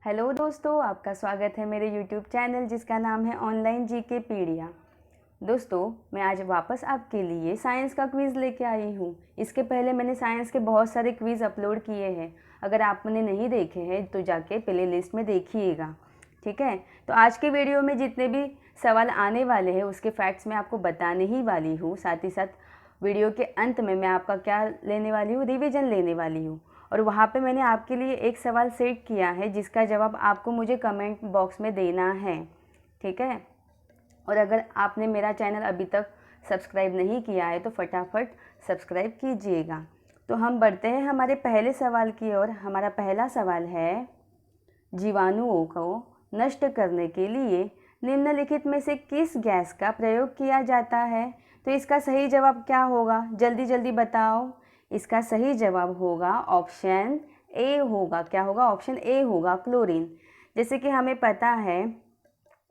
Hello दोस्तों, आपका स्वागत है मेरे यूट्यूब चैनल जिसका नाम है ऑनलाइन जीके पीडिया। दोस्तों, मैं आज वापस आपके लिए साइंस का क्विज़ लेके आई हूँ। इसके पहले मैंने साइंस के बहुत सारे क्विज़ अपलोड किए हैं। अगर आपने नहीं देखे हैं तो जाके प्ले लिस्ट में देखिएगा, ठीक है। तो आज के वीडियो में जितने भी सवाल आने वाले हैं उसके फैक्ट्स मैं आपको बताने ही वाली हूँ। साथ ही साथ वीडियो के अंत में मैं आपका क्या लेने वाली हूँ, रिवीजन लेने वाली हूँ। और वहाँ पे मैंने आपके लिए एक सवाल सेट किया है जिसका जवाब आपको मुझे कमेंट बॉक्स में देना है, ठीक है। और अगर आपने मेरा चैनल अभी तक सब्सक्राइब नहीं किया है तो फटाफट सब्सक्राइब कीजिएगा। तो हम बढ़ते हैं हमारे पहले सवाल की ओर। हमारा पहला सवाल है, जीवाणुओं को नष्ट करने के लिए निम्नलिखित में से किस गैस का प्रयोग किया जाता है? तो इसका सही जवाब क्या होगा, जल्दी जल्दी बताओ। इसका सही जवाब होगा ऑप्शन ए होगा। क्या होगा? ऑप्शन ए होगा, क्लोरीन। जैसे कि हमें पता है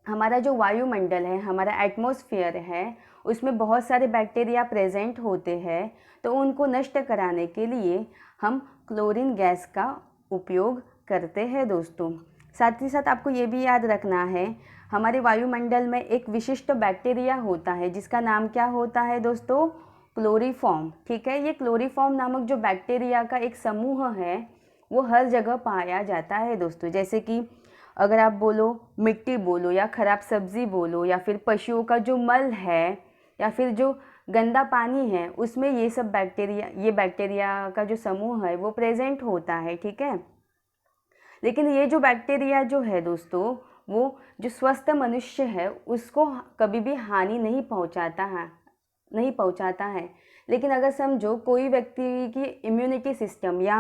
हमारा जो वायुमंडल है, हमारा एटमॉस्फेयर है, उसमें बहुत सारे बैक्टीरिया प्रेजेंट होते हैं। तो उनको नष्ट कराने के लिए हम क्लोरीन गैस का उपयोग करते हैं दोस्तों। साथ ही साथ आपको ये भी याद रखना है, हमारे वायुमंडल में एक विशिष्ट बैक्टीरिया होता है जिसका नाम क्या होता है दोस्तों? क्लोरीफॉर्म, ठीक है। ये क्लोरीफॉर्म नामक जो बैक्टीरिया का एक समूह है वो हर जगह पाया जाता है दोस्तों। जैसे कि अगर आप बोलो मिट्टी बोलो या ख़राब सब्ज़ी बोलो या फिर पशुओं का जो मल है या फिर जो गंदा पानी है उसमें ये सब बैक्टीरिया का जो समूह है वो प्रेजेंट होता है, ठीक है। लेकिन ये जो बैक्टीरिया जो है दोस्तों, वो जो स्वस्थ मनुष्य है उसको कभी भी हानि नहीं पहुंचाता है। लेकिन अगर समझो कोई व्यक्ति की इम्यूनिटी सिस्टम या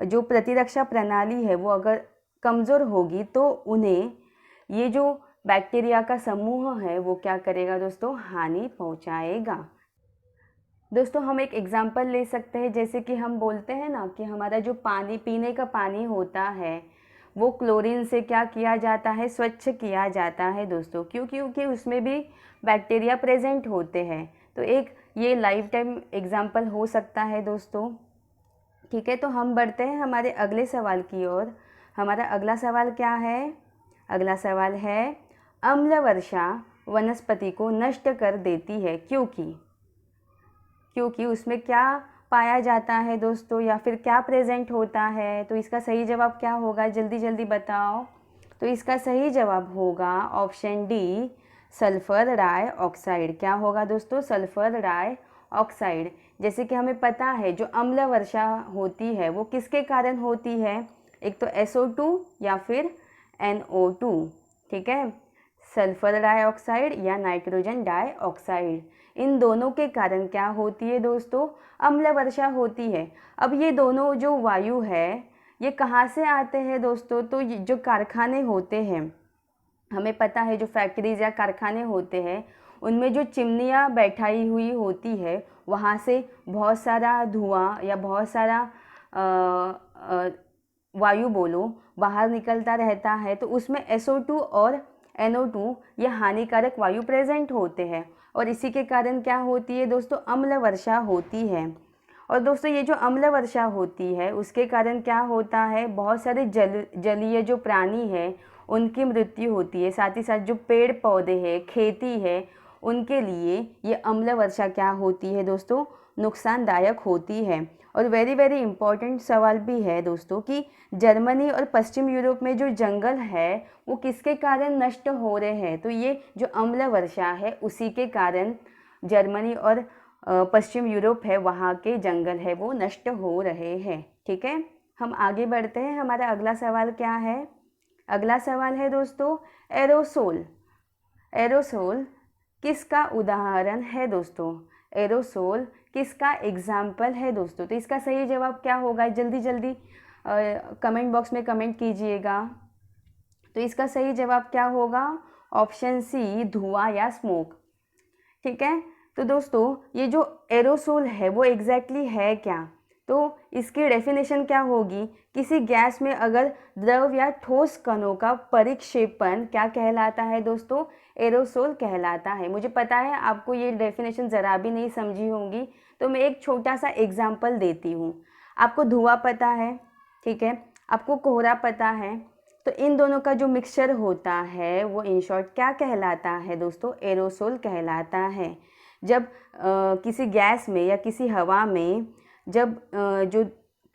जो प्रतिरक्षा प्रणाली है वो अगर कमज़ोर होगी तो उन्हें ये जो बैक्टीरिया का समूह है वो क्या करेगा दोस्तों? हानि पहुंचाएगा। दोस्तों, हम एक एग्जाम्पल ले सकते हैं। जैसे कि हम बोलते हैं ना कि हमारा जो पानी, पीने का पानी होता है वो क्लोरीन से क्या किया जाता है? स्वच्छ किया जाता है दोस्तों। क्योंकि उसमें भी बैक्टीरिया प्रेजेंट होते हैं। तो एक ये लाइफ टाइम एग्जाम्पल हो सकता है दोस्तों, ठीक है। तो हम बढ़ते हैं हमारे अगले सवाल की ओर। हमारा अगला सवाल क्या है? अगला सवाल है, अम्ल वर्षा वनस्पति को नष्ट कर देती है क्योंकि उसमें क्या पाया जाता है दोस्तों, या फिर क्या प्रेजेंट होता है? तो इसका सही जवाब क्या होगा, जल्दी जल्दी बताओ। तो इसका सही जवाब होगा ऑप्शन डी, सल्फर डाइऑक्साइड। क्या होगा दोस्तों? Sulphur dioxide. जैसे कि हमें पता है जो अम्ल वर्षा होती है वो किसके कारण होती है? एक तो SO2 या फिर NO2, ठीक है। सल्फर डाइऑक्साइड या नाइट्रोजन डाइऑक्साइड, इन दोनों के कारण क्या होती है दोस्तों? अम्ल वर्षा होती है। अब ये दोनों जो वायु है ये कहाँ से आते हैं दोस्तों? तो जो कारखाने होते हैं, हमें पता है जो फैक्ट्रीज या कारखाने होते हैं उनमें जो चिमनियाँ बैठाई हुई होती है वहाँ से बहुत सारा धुआं या बहुत सारा वायु बोलो बाहर निकलता रहता है। तो उसमें SO2 और NO2 ये हानिकारक वायु प्रेजेंट होते हैं और इसी के कारण क्या होती है दोस्तों? अम्ल वर्षा होती है। और दोस्तों ये जो अम्ल वर्षा होती है उसके कारण क्या होता है? बहुत सारे जलीय जो प्राणी है उनकी मृत्यु होती है। साथ ही साथ जो पेड़ पौधे हैं, खेती है, उनके लिए ये अम्ल वर्षा क्या होती है दोस्तों? नुकसानदायक होती है। और वेरी वेरी इम्पॉर्टेंट सवाल भी है दोस्तों कि जर्मनी और पश्चिम यूरोप में जो जंगल है वो किसके कारण नष्ट हो रहे हैं? तो ये जो अम्ल वर्षा है उसी के कारण जर्मनी और पश्चिम यूरोप है वहाँ के जंगल है वो नष्ट हो रहे हैं, ठीक है। हम आगे बढ़ते हैं। हमारा अगला सवाल क्या है? अगला सवाल है दोस्तों, एरोसोल। एरोसोल किसका उदाहरण है दोस्तों? एरोसोल किसका एग्जाम्पल है दोस्तों? तो इसका सही जवाब क्या होगा, जल्दी जल्दी कमेंट बॉक्स में कमेंट कीजिएगा। तो इसका सही जवाब क्या होगा? ऑप्शन सी, धुआं या स्मोक, ठीक है। तो दोस्तों ये जो एरोसोल है वो एग्जैक्टली है क्या? तो इसकी डेफिनेशन क्या होगी? किसी गैस में अगर द्रव या ठोस कणों का परिक्षेपण क्या कहलाता है दोस्तों? एरोसोल कहलाता है। मुझे पता है आपको ये डेफिनेशन ज़रा भी नहीं समझी होंगी, तो मैं एक छोटा सा एग्जाम्पल देती हूँ। आपको धुआं पता है, ठीक है, आपको कोहरा पता है, तो इन दोनों का जो मिक्सचर होता है वो इन शॉर्ट क्या कहलाता है दोस्तों? एरोसोल कहलाता है। जब किसी गैस में या किसी हवा में जब जो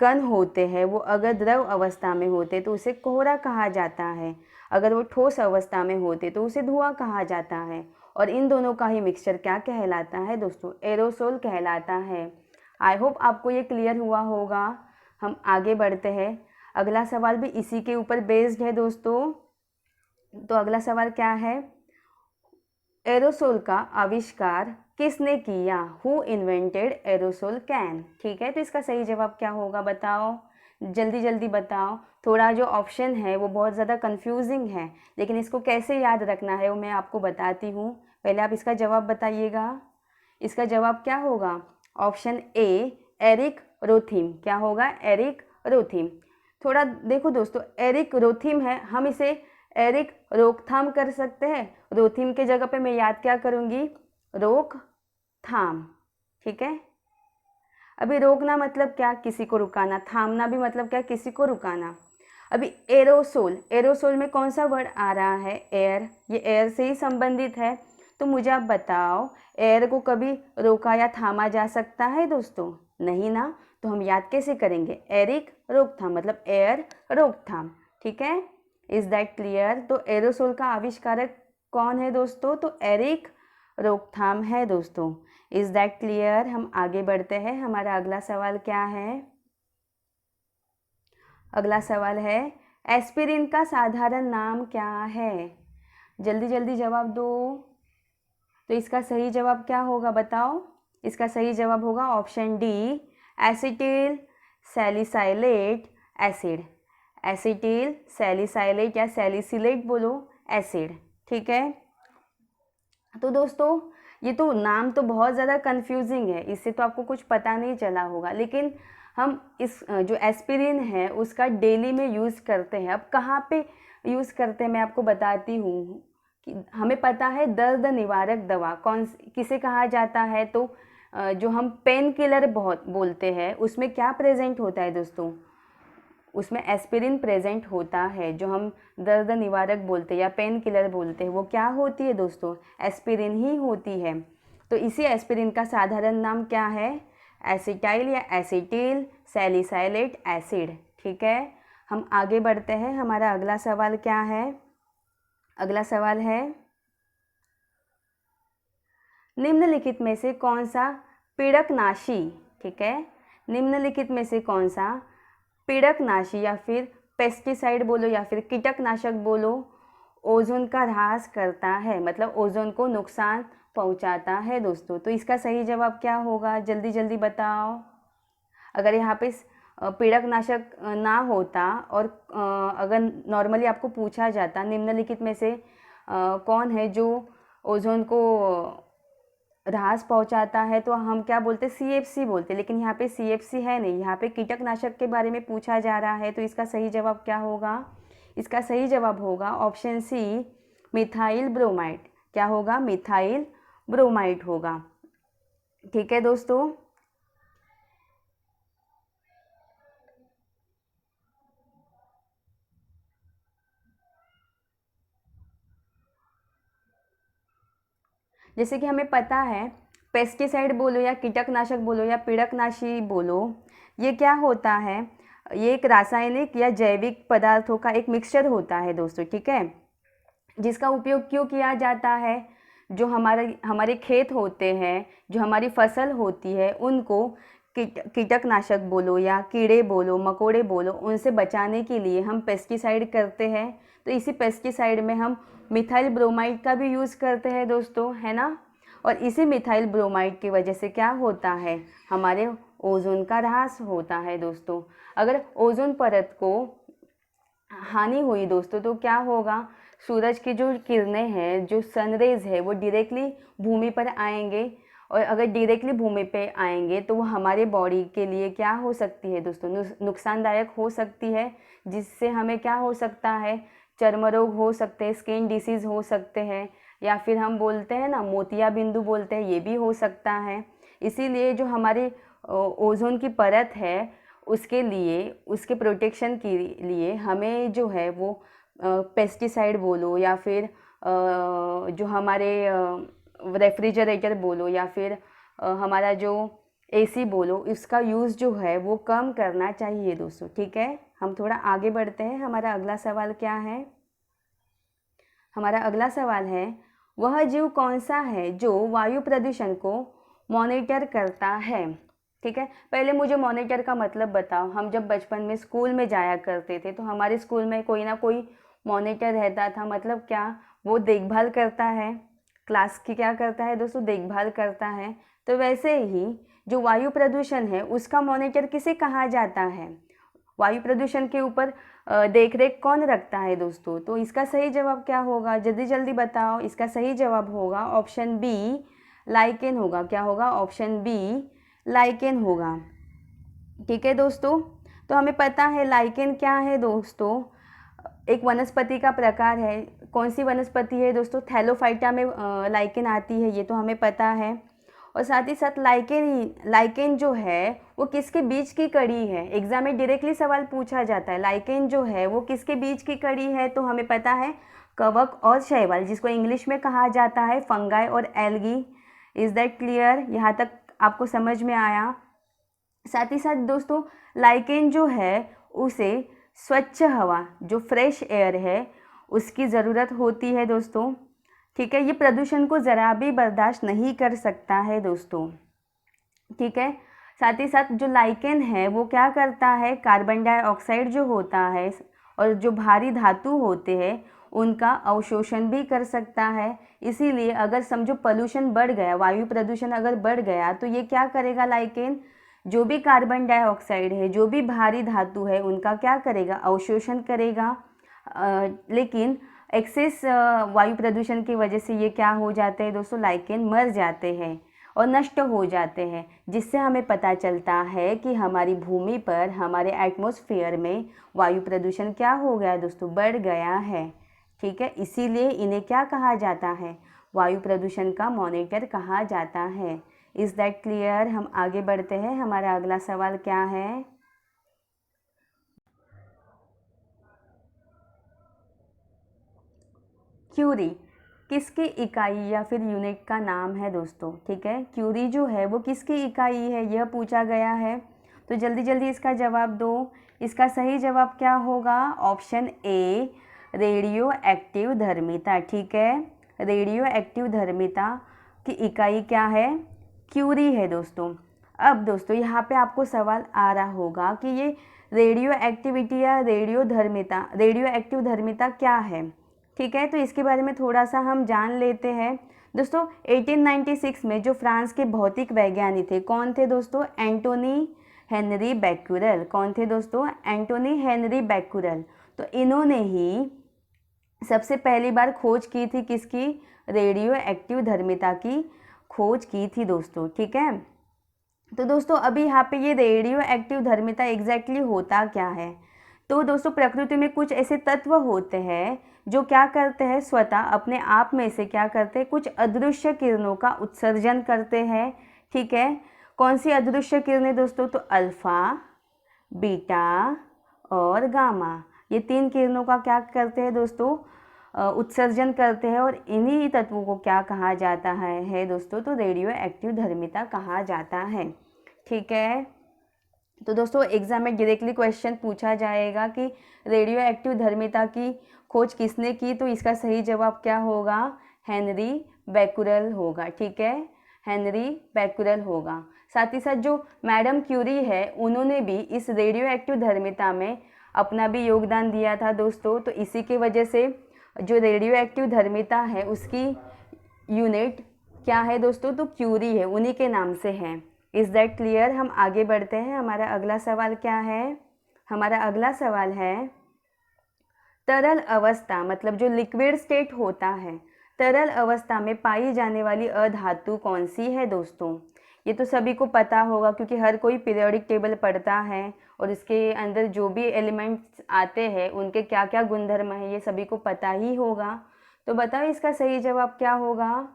कण होते हैं वो अगर द्रव अवस्था में होते तो उसे कोहरा कहा जाता है, अगर वो ठोस अवस्था में होते तो उसे धुआं कहा जाता है। और इन दोनों का ही मिक्सचर क्या कहलाता है दोस्तों? एरोसोल कहलाता है। आई होप आपको ये क्लियर हुआ होगा। हम आगे बढ़ते हैं। अगला सवाल भी इसी के ऊपर बेस्ड है दोस्तों। तो अगला सवाल क्या है? एरोसोल का आविष्कार किसने किया? Who invented aerosol can? ठीक है, तो इसका सही जवाब क्या होगा बताओ, जल्दी जल्दी बताओ। थोड़ा जो ऑप्शन है वो बहुत ज़्यादा कंफ्यूजिंग है, लेकिन इसको कैसे याद रखना है वो मैं आपको बताती हूँ। पहले आप इसका जवाब बताइएगा। इसका जवाब क्या होगा? Option A, Erik Rotheim. क्या होगा? Erik Rotheim. थोड़ा देखो दोस्तों, एरिक रोथिम है, हम इसे एरिक रोकथाम कर सकते हैं। रोथिम के जगह पे मैं याद क्या करूँगी? रोकथाम। ठीक है, अभी रोकना मतलब क्या? किसी को रुकाना। थामना भी मतलब क्या? किसी को रुकाना। अभी एरोसोल, एरोसोल में कौन सा वर्ड आ रहा है? एयर। ये एयर से ही संबंधित है। तो मुझे आप बताओ, एयर को कभी रोका या थामा जा सकता है दोस्तों? नहीं ना। तो हम याद कैसे करेंगे? एरिक रोकथाम मतलब एयर रोकथाम। ठीक है, इज दैट क्लियर? तो एरोसोल का आविष्कारक कौन है दोस्तों? तो एरिक रोकथाम है दोस्तों। Is that clear? हम आगे बढ़ते हैं। हमारा अगला सवाल क्या है? अगला सवाल है, एस्पिरिन का साधारण नाम क्या है? जल्दी जल्दी जवाब दो। तो इसका सही जवाब क्या होगा बताओ? इसका सही जवाब होगा option D, acetyl salicylate acid. Acetyl salicylate या सैलिसिलेट बोलो, एसिड। ठीक है, तो दोस्तों ये तो नाम तो बहुत ज़्यादा कंफ्यूजिंग है, इससे तो आपको कुछ पता नहीं चला होगा, लेकिन हम इस जो एस्पिरिन है उसका डेली में यूज़ करते हैं। अब कहाँ पे यूज़ करते हैं मैं आपको बताती हूँ। कि हमें पता है दर्द निवारक दवा कौन किसे कहा जाता है, तो जो हम पेन किलर बहुत बोलते हैं उसमें क्या प्रेजेंट होता है दोस्तों? उसमें एस्पिरिन प्रेजेंट होता है। जो हम दर्द निवारक बोलते हैं या पेन किलर बोलते हैं वो क्या होती है दोस्तों? एस्पिरिन ही होती है। तो इसी एस्पिरिन का साधारण नाम क्या है? एसिटाइल या एसिटिल सैलिसाइलेट एसिड। ठीक है, हम आगे बढ़ते हैं। हमारा अगला सवाल क्या है? अगला सवाल है, निम्नलिखित में से कौन सा पीड़कनाशी, ठीक है, निम्नलिखित में से कौन सा पीड़कनाशी या फिर पेस्टिसाइड बोलो या फिर कीटकनाशक बोलो, ओजोन का ह्रास करता है, मतलब ओजोन को नुकसान पहुंचाता है दोस्तों? तो इसका सही जवाब क्या होगा? जल्दी जल्दी बताओ। अगर यहाँ पे पीड़कनाशक ना होता और अगर नॉर्मली आपको पूछा जाता निम्नलिखित में से कौन है जो ओजोन को ह्रास पहुंचाता है, तो हम क्या बोलते? CFC बोलते। लेकिन यहाँ पे CFC है नहीं, यहाँ पे कीटकनाशक के बारे में पूछा जा रहा है। तो इसका सही जवाब क्या होगा? इसका सही जवाब होगा ऑप्शन सी, मिथाइल ब्रोमाइड। क्या होगा? मिथाइल ब्रोमाइड होगा। ठीक है दोस्तों, जैसे कि हमें पता है पेस्टिसाइड बोलो या कीटकनाशक बोलो या पीड़कनाशी बोलो, ये क्या होता है? ये एक रासायनिक या जैविक पदार्थों का एक मिक्सचर होता है दोस्तों। ठीक है, जिसका उपयोग क्यों किया जाता है? जो हमारे खेत होते हैं, जो हमारी फसल होती है, उनको कीटकनाशक बोलो या कीड़े बोलो मकोड़े बोलो, उनसे बचाने के लिए हम पेस्टिसाइड करते हैं। तो इसी पेस्टिसाइड में हम मिथाइल ब्रोमाइड का भी यूज़ करते हैं दोस्तों, है ना। और इसी मिथाइल ब्रोमाइड की वजह से क्या होता है? हमारे ओजोन का ह्रास होता है दोस्तों। अगर ओजोन परत को हानि हुई दोस्तों तो क्या होगा? सूरज की जो किरणें हैं, जो सनरेज है, वो डायरेक्टली भूमि पर आएंगे, और अगर डायरेक्टली भूमि पे आएंगे तो वो हमारे बॉडी के लिए क्या हो सकती है दोस्तों? नुकसानदायक हो सकती है, जिससे हमें क्या हो सकता है? चर्म रोग हो सकते हैं, स्किन डिसीज़ हो सकते हैं, या फिर हम बोलते हैं ना मोतिया बिंदु बोलते हैं, ये भी हो सकता है। इसीलिए जो हमारे ओजोन की परत है उसके लिए, उसके प्रोटेक्शन के लिए हमें जो है वो पेस्टिसाइड बोलो या फिर जो हमारे रेफ्रिजरेटर बोलो या फिर हमारा जो एसी बोलो, इसका यूज़ जो है वो कम करना चाहिए दोस्तों। ठीक है, हम थोड़ा आगे बढ़ते हैं। हमारा अगला सवाल क्या है? हमारा अगला सवाल है, वह जीव कौन सा है जो वायु प्रदूषण को मॉनिटर करता है? ठीक है, पहले मुझे मॉनिटर का मतलब बताओ। हम जब बचपन में स्कूल में जाया करते थे तो हमारे स्कूल में कोई ना कोई मॉनिटर रहता था। मतलब क्या? वो देखभाल करता है, क्लास की क्या करता है दोस्तों? देखभाल करता है। तो वैसे ही जो वायु प्रदूषण है उसका मॉनिटर किसे कहा जाता है? वायु प्रदूषण के ऊपर देख रेख कौन रखता है दोस्तों? तो इसका सही जवाब क्या होगा? जल्दी जल्दी बताओ। इसका सही जवाब होगा ऑप्शन बी, लाइकेन होगा। क्या होगा? ऑप्शन बी, लाइकेन होगा। ठीक है दोस्तों, तो हमें पता है लाइकेन क्या है दोस्तों? एक वनस्पति का प्रकार है। कौन सी वनस्पति है दोस्तों? थैलोफाइटा में लाइकेन आती है, ये तो हमें पता है। और साथ ही साथ लाइकेन जो है वो किसके बीच की कड़ी है? एग्जाम में डायरेक्टली सवाल पूछा जाता है, लाइकेन जो है वो किसके बीच की कड़ी है? तो हमें पता है कवक और शैवाल, जिसको इंग्लिश में कहा जाता है फंगाई और एल्गी। Is that clear? यहाँ तक आपको समझ में आया? साथ ही साथ दोस्तों लाइकेन जो है उसे स्वच्छ हवा, जो फ्रेश एयर है, उसकी ज़रूरत होती है दोस्तों। ठीक है, ये प्रदूषण को ज़रा भी बर्दाश्त नहीं कर सकता है दोस्तों। ठीक है, साथ ही साथ जो लाइकेन है वो क्या करता है? कार्बन डाइऑक्साइड जो होता है और जो भारी धातु होते हैं उनका अवशोषण भी कर सकता है। इसीलिए अगर समझो पोल्यूशन बढ़ गया, वायु प्रदूषण अगर बढ़ गया, तो ये क्या करेगा? लाइकेन जो भी कार्बन डाइऑक्साइड है, जो भी भारी धातु है, उनका क्या करेगा? अवशोषण करेगा। लेकिन एक्सेस वायु प्रदूषण की वजह से ये क्या हो जाते हैं दोस्तों? लाइकेन मर जाते हैं और नष्ट हो जाते हैं, जिससे हमें पता चलता है कि हमारी भूमि पर, हमारे एटमॉस्फेयर में वायु प्रदूषण क्या हो गया दोस्तों? बढ़ गया है। ठीक है, इसीलिए इन्हें क्या कहा जाता है? वायु प्रदूषण का मॉनिटर कहा जाता है। Is that clear? हम आगे बढ़ते हैं। हमारा अगला सवाल क्या है? क्यूरी किसकी इकाई या फिर यूनिट का नाम है दोस्तों? ठीक है, क्यूरी जो है वो किसकी इकाई है, यह पूछा गया है। तो जल्दी जल्दी इसका जवाब दो। इसका सही जवाब क्या होगा? ऑप्शन ए, रेडियो एक्टिव धर्मिता। ठीक है, रेडियो एक्टिव धर्मिता की इकाई क्या है? क्यूरी है दोस्तों। अब दोस्तों यहाँ पे आपको सवाल आ रहा होगा कि ये रेडियो एक्टिविटी या रेडियो एक्टिव धर्मिता क्या है? ठीक है, तो इसके बारे में थोड़ा सा हम जान लेते हैं दोस्तों। 1896 में जो फ्रांस के भौतिक वैज्ञानिक थे, कौन थे दोस्तों? Antoine Henri Becquerel. कौन थे दोस्तों? Antoine Henri Becquerel. तो इन्होंने ही सबसे पहली बार खोज की थी किसकी? रेडियो एक्टिव धर्मिता की खोज की थी दोस्तों। ठीक है, तो दोस्तों अभी यहाँ पे ये रेडियो एक्टिव धर्मिता एग्जैक्टली होता क्या है? तो दोस्तों प्रकृति में कुछ ऐसे तत्व होते हैं जो क्या करते हैं? स्वतः अपने आप में से क्या करते हैं? कुछ अदृश्य किरणों का उत्सर्जन करते हैं। ठीक है, कौन सी अदृश्य किरणें दोस्तों? तो अल्फा, बीटा और गामा, ये 3 किरणों का क्या करते हैं दोस्तों? उत्सर्जन करते हैं। और इन्हीं तत्वों को क्या कहा जाता है दोस्तों? तो रेडियो एक्टिव धर्मिता कहा जाता है। ठीक है, तो दोस्तों एग्जाम में डायरेक्टली क्वेश्चन पूछा जाएगा कि रेडियो एक्टिव धर्मिता की खोज किसने की? तो इसका सही जवाब क्या होगा? हेनरी बैक्यूरेल होगा। ठीक है, हेनरी बैक्यूरेल होगा। साथ ही साथ जो मैडम क्यूरी है, उन्होंने भी इस रेडियो एक्टिव धर्मिता में अपना भी योगदान दिया था दोस्तों। तो इसी की वजह से जो रेडियो एक्टिव धर्मिता है उसकी यूनिट क्या है दोस्तों? तो क्यूरी है, उन्हीं के नाम से है। Is that clear? हम आगे बढ़ते हैं। हमारा अगला सवाल क्या है? हमारा अगला सवाल है, तरल अवस्था मतलब जो लिक्विड स्टेट होता है, तरल अवस्था में पाई जाने वाली अधातु कौन सी है दोस्तों? ये तो सभी को पता होगा क्योंकि हर कोई पीरियोडिक टेबल पढ़ता है और इसके अंदर जो भी एलिमेंट्स आते हैं उनके क्या क्या गुणधर्म है ये सभी को पता ही होगा। तो बताओ इसका सही जवाब क्या होगा?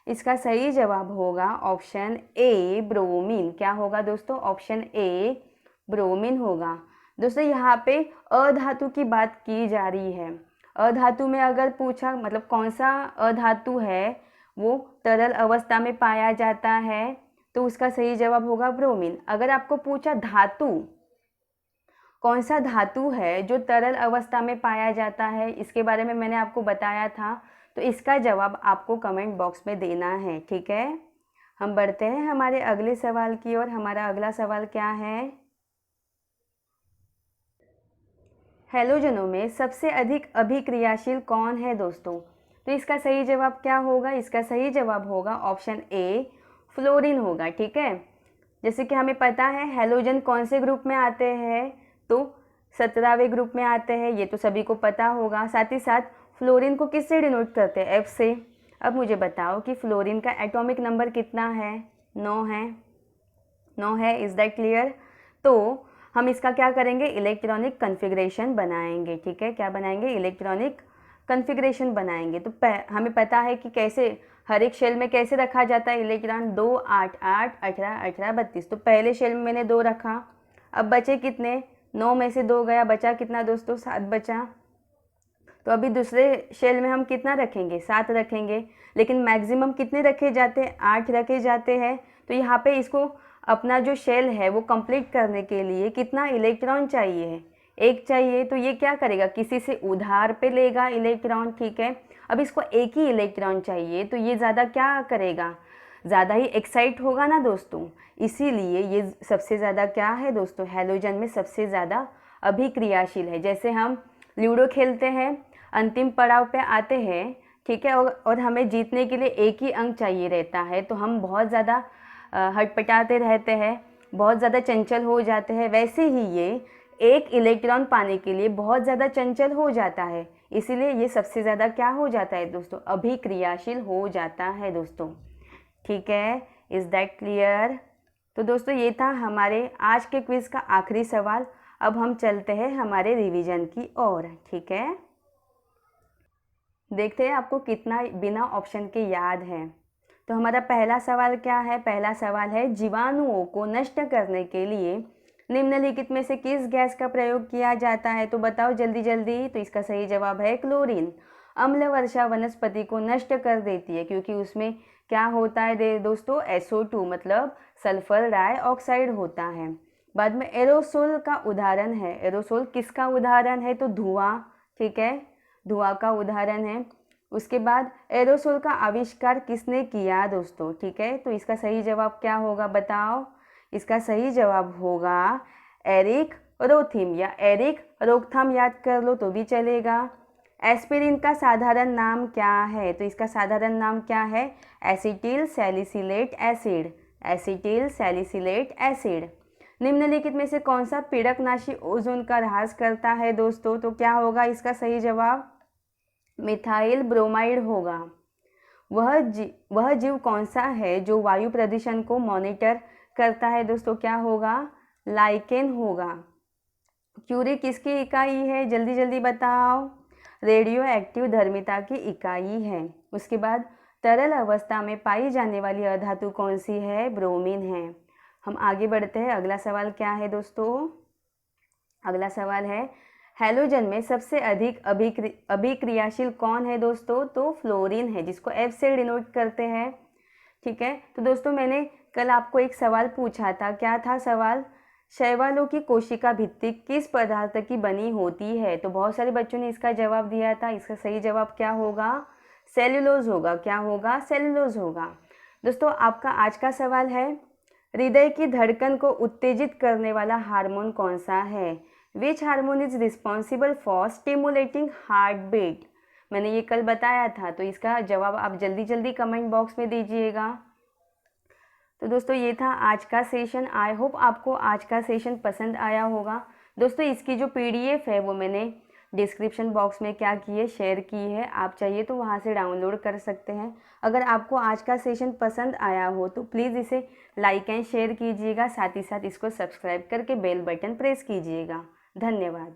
इसका सही जवाब होगा ऑप्शन ए, ब्रोमीन। क्या होगा दोस्तों? ऑप्शन ए, ब्रोमीन होगा। दोस्तों यहाँ पे अधातु की बात की जा रही है। अधातु में अगर पूछा मतलब कौन सा अधातु है वो तरल अवस्था में पाया जाता है, तो उसका सही जवाब होगा ब्रोमीन। अगर आपको पूछा धातु, कौन सा धातु है जो तरल अवस्था में पाया जाता है, इसके बारे में मैंने आपको बताया था, तो इसका जवाब आपको कमेंट बॉक्स में देना है। ठीक है, हम बढ़ते हैं हमारे अगले सवाल की ओर। हमारा अगला सवाल क्या है, हैलोजनों में सबसे अधिक अभिक्रियाशील कौन है दोस्तों? तो इसका सही जवाब क्या होगा? इसका सही जवाब होगा ऑप्शन ए, फ्लोरीन होगा। ठीक है, जैसे कि हमें पता है हैलोजन कौन से ग्रुप में आते हैं, तो 17वें ग्रुप में आते हैं, ये तो सभी को पता होगा। साथ ही साथ फ्लोरीन को किससे डिनोट करते हैं? एफ से। अब मुझे बताओ कि फ्लोरीन का एटॉमिक नंबर कितना है? 9 है। 9 है, इज़ दैट क्लियर? तो हम इसका क्या करेंगे, इलेक्ट्रॉनिक कन्फिग्रेशन बनाएंगे। ठीक है, क्या बनाएंगे? इलेक्ट्रॉनिक कन्फिग्रेशन बनाएंगे। तो हमें पता है कि कैसे हर एक शेल में कैसे रखा जाता है इलेक्ट्रॉन, 2 8 8 18 18 32। तो पहले शेल में मैंने 2 रखा, अब बचे कितने? 9 में से 2 गया, बचा कितना दोस्तों? 7 बचा। तो अभी दूसरे शेल में हम कितना रखेंगे? 7 रखेंगे, लेकिन मैक्सिमम कितने रखे जाते हैं? 8 रखे जाते हैं। तो यहाँ पे इसको अपना जो शेल है वो कंप्लीट करने के लिए कितना इलेक्ट्रॉन चाहिए है? 1 चाहिए। तो ये क्या करेगा? किसी से उधार पे लेगा इलेक्ट्रॉन। ठीक है, अब इसको एक ही इलेक्ट्रॉन चाहिए, तो ये ज़्यादा क्या करेगा? ज़्यादा ही एक्साइट होगा ना दोस्तों, इसीलिए ये सबसे ज़्यादा क्या है दोस्तों, हैलोजन में सबसे ज़्यादा अभिक्रियाशील है। जैसे हम लूडो खेलते हैं, अंतिम पड़ाव पे आते हैं, ठीक है, और हमें जीतने के लिए एक ही अंक चाहिए रहता है, तो हम बहुत ज़्यादा हटपटाते रहते हैं, बहुत ज़्यादा चंचल हो जाते हैं। वैसे ही ये एक इलेक्ट्रॉन पाने के लिए बहुत ज़्यादा चंचल हो जाता है, इसीलिए ये सबसे ज़्यादा क्या हो जाता है दोस्तों, अभिक्रियाशील हो जाता है दोस्तों। ठीक है, इज़ दैट क्लियर? तो दोस्तों ये था हमारे आज के क्विज़ का आखिरी सवाल। अब हम चलते हैं हमारे रिवीजन की ओर। ठीक है, देखते हैं आपको कितना बिना ऑप्शन के याद है। तो हमारा पहला सवाल क्या है? पहला सवाल है, जीवाणुओं को नष्ट करने के लिए निम्नलिखित में से किस गैस का प्रयोग किया जाता है? तो बताओ जल्दी जल्दी। तो इसका सही जवाब है क्लोरीन। अम्ल वर्षा वनस्पति को नष्ट कर देती है, क्योंकि उसमें क्या होता है दोस्तों, SO2 मतलब सल्फर डाइऑक्साइड होता है। बाद में एरोसोल का उदाहरण है। एरोसोल किसका उदाहरण है? तो धुआं। ठीक है, धुआं का उदाहरण है। उसके बाद एरोसोल का आविष्कार किसने किया दोस्तों? ठीक है, तो इसका सही जवाब क्या होगा बताओ? इसका सही जवाब होगा एरिक रोथिम या एरिक रोकथाम, याद कर लो तो भी चलेगा। एस्पिरिन का साधारण नाम क्या है? तो इसका साधारण नाम क्या है? Acetyl salicylate acid. Acetyl salicylate acid. निम्नलिखित में से कौन सा पीड़कनाशी ओजोन का ह्रास करता है दोस्तों? तो क्या होगा इसका सही जवाब? मिथाइल ब्रोमाइड होगा। वह जीव कौन सा है जो वायु प्रदूषण को मॉनिटर करता है दोस्तों? क्या होगा? लाइकेन होगा। क्यूरी किसकी इकाई है? जल्दी जल्दी बताओ। रेडियो एक्टिव धर्मिता की इकाई है। उसके बाद तरल अवस्था में पाई जाने वाली अधातु कौन सी है? ब्रोमीन है। हम आगे बढ़ते हैं। अगला सवाल क्या है दोस्तों? अगला सवाल है, हैलोजन में सबसे अधिक अभिक्रियाशील कौन है दोस्तों? तो फ्लोरीन है, जिसको F से डिनोट करते हैं। ठीक है, तो दोस्तों मैंने कल आपको एक सवाल पूछा था। क्या था सवाल? शैवालों की कोशिका भित्ति किस पदार्थ की बनी होती है? तो बहुत सारे बच्चों ने इसका जवाब दिया था। इसका सही जवाब क्या होगा? सेल्यूलोज होगा। क्या होगा? सेल्यूलोज होगा। दोस्तों आपका आज का सवाल है, हृदय की धड़कन को उत्तेजित करने वाला हार्मोन कौन सा है? Which hormone is responsible for stimulating heart beat? मैंने ये कल बताया था, तो इसका जवाब आप जल्दी जल्दी कमेंट बॉक्स में दीजिएगा। तो दोस्तों ये था आज का सेशन। आई होप आपको आज का सेशन पसंद आया होगा। दोस्तों इसकी जो PDF है वो मैंने डिस्क्रिप्शन बॉक्स में क्या की है, शेयर की है। आप चाहिए तो वहाँ से डाउनलोड कर सकते हैं। अगर आपको आज का सेशन पसंद आया हो तो प्लीज़ इसे लाइक एंड शेयर कीजिएगा। साथ ही साथ इसको सब्सक्राइब करके बेल बटन प्रेस कीजिएगा। धन्यवाद।